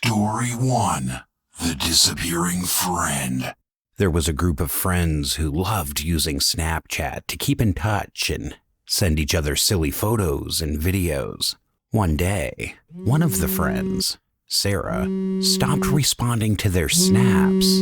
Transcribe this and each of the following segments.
Story 1. The Disappearing Friend. There was a group of friends who loved using Snapchat to keep in touch and send each other silly photos and videos. One day, one of the friends, Sarah, stopped responding to their snaps.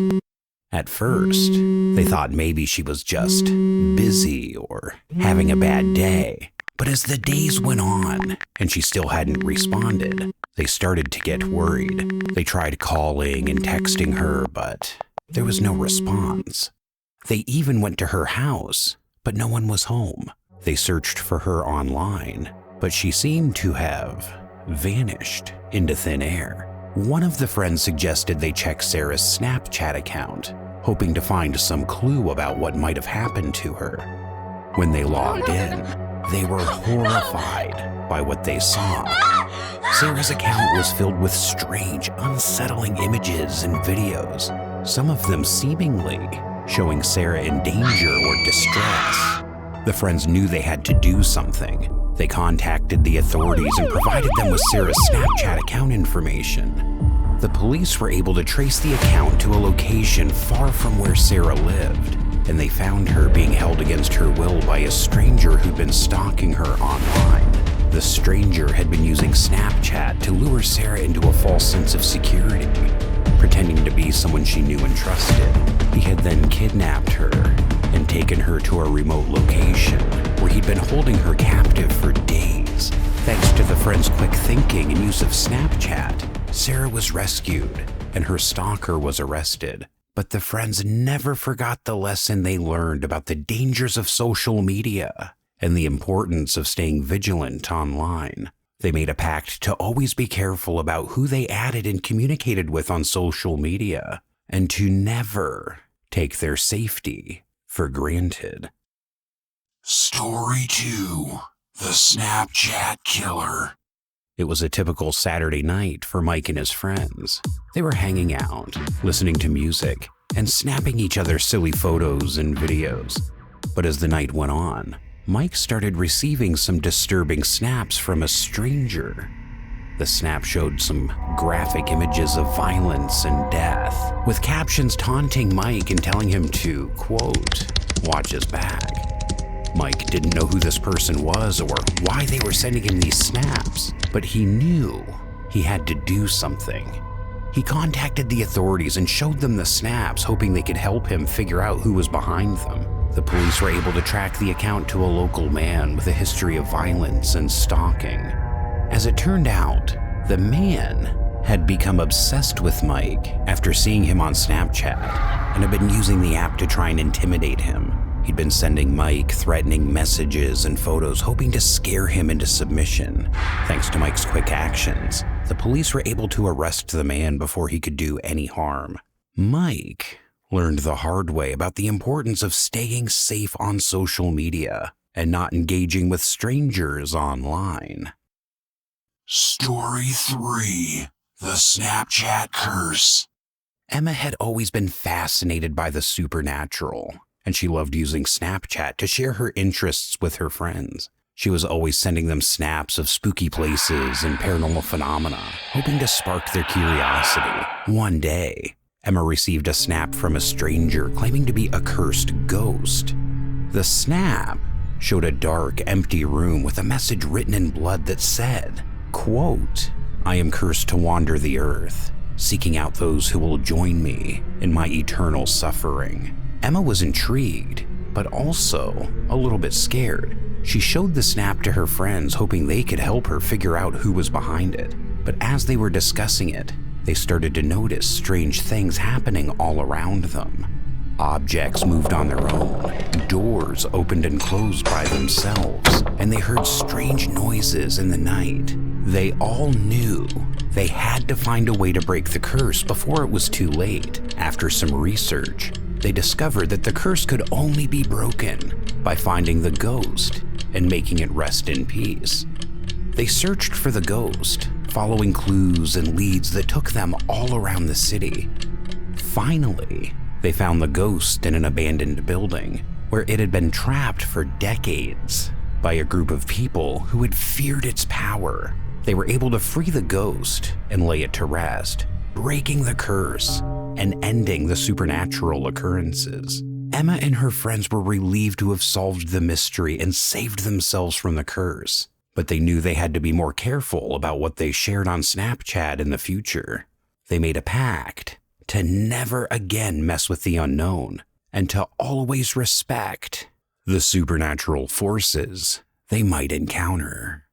At first, they thought maybe she was just busy or having a bad day. But as the days went on and she still hadn't responded, they started to get worried. They tried calling and texting her, but there was no response. They even went to her house, but no one was home. They searched for her online, but she seemed to have vanished into thin air. One of the friends suggested they check Sarah's Snapchat account, hoping to find some clue about what might have happened to her. When they logged in, they were horrified by what they saw. Sarah's account was filled with strange, unsettling images and videos, some of them seemingly showing Sarah in danger or distress. The friends knew they had to do something. They contacted the authorities and provided them with Sarah's Snapchat account information. The police were able to trace the account to a location far from where Sarah lived, and they found her being held against her will by a stranger who'd been stalking her online. The stranger had been using Snapchat to lure Sarah into a false sense of security, pretending to be someone she knew and trusted. He had then kidnapped her and taken her to a remote location where he'd been holding her captive for days. Thanks to the friend's quick thinking and use of Snapchat, Sarah was rescued and her stalker was arrested. But the friends never forgot the lesson they learned about the dangers of social media and the importance of staying vigilant online. They made a pact to always be careful about who they added and communicated with on social media, and to never take their safety for granted. Story 2. The Snapchat Killer. It was a typical Saturday night for Mike and his friends. They were hanging out, listening to music, and snapping each other silly photos and videos. But as the night went on, Mike started receiving some disturbing snaps from a stranger. The snap showed some graphic images of violence and death, with captions taunting Mike and telling him to, quote, watch his back. Mike didn't know who this person was or why they were sending him these snaps, but he knew he had to do something. He contacted the authorities and showed them the snaps, hoping they could help him figure out who was behind them. The police were able to track the account to a local man with a history of violence and stalking. As it turned out, the man had become obsessed with Mike after seeing him on Snapchat and had been using the app to try and intimidate him. He'd been sending Mike threatening messages and photos, hoping to scare him into submission. Thanks to Mike's quick actions, the police were able to arrest the man before he could do any harm. Mike learned the hard way about the importance of staying safe on social media and not engaging with strangers online. Story 3. The Snapchat Curse. Emma had always been fascinated by the supernatural, and she loved using Snapchat to share her interests with her friends. She was always sending them snaps of spooky places and paranormal phenomena, hoping to spark their curiosity. One day, Emma received a snap from a stranger claiming to be a cursed ghost. The snap showed a dark, empty room with a message written in blood that said, quote, I am cursed to wander the earth, seeking out those who will join me in my eternal suffering. Emma was intrigued, but also a little bit scared. She showed the snap to her friends, hoping they could help her figure out who was behind it. But as they were discussing it, they started to notice strange things happening all around them. Objects moved on their own, doors opened and closed by themselves, and they heard strange noises in the night. They all knew they had to find a way to break the curse before it was too late. After some research, they discovered that the curse could only be broken by finding the ghost and making it rest in peace. They searched for the ghost, following clues and leads that took them all around the city. Finally, they found the ghost in an abandoned building where it had been trapped for decades by a group of people who had feared its power. They were able to free the ghost and lay it to rest, breaking the curse and ending the supernatural occurrences. Emma and her friends were relieved to have solved the mystery and saved themselves from the curse, but they knew they had to be more careful about what they shared on Snapchat in the future. They made a pact to never again mess with the unknown and to always respect the supernatural forces they might encounter.